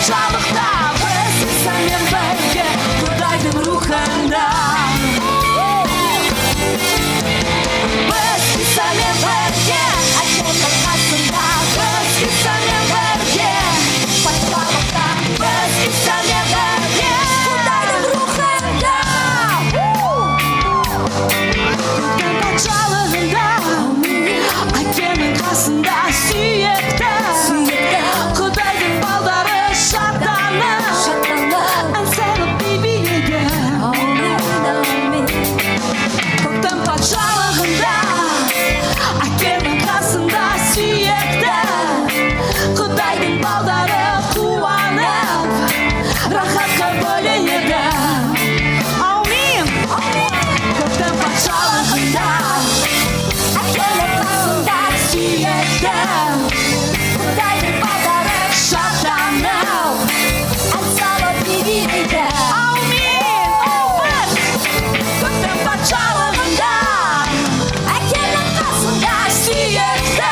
патшалықта біз исамен бірге Құдайдың рухында. Біз исамен бірге әкемнің қасында, біз исамен бірге патшалықта, біз исамен бірге Құдайдың рухында. Құдайдың патшалығында, әкемнің қасында сүйікті. Құдайдың балдары шаттанып, ән салып би-билейді. Көктің патшалығында, әкемнің қасында сүйікті. Құдайдың балдары қуанып, рахатқа бөленеді. Аумин! Көктің патшалығында, әкемнің қасында сүйікті. Құдайдың балдары шаттанып, ән салып би-билейді. Аумин! Көктің патшалығында, әкемнің қасында сүйікті.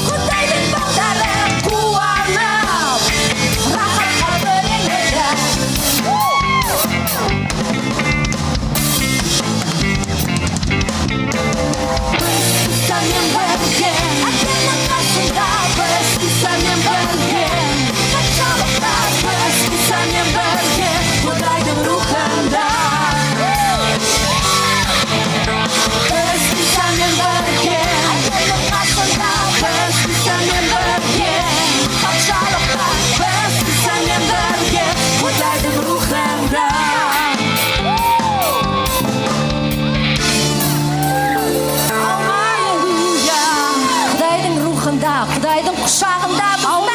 Құдайдың балдары қуанып, рахатқа бөленеді. Біз исамен бірге, әкемнің қасында, біз исамен бірге патшалықта, біз исамен бірге Құдайдың рухында. Біз исамен бірге, әкемнің қасында, біз исамен бірге патшалықта, біз исамен бірге Құдайдың рухында. Аллилуйя. Құдайдың рухында, Құдайдың құшағында біз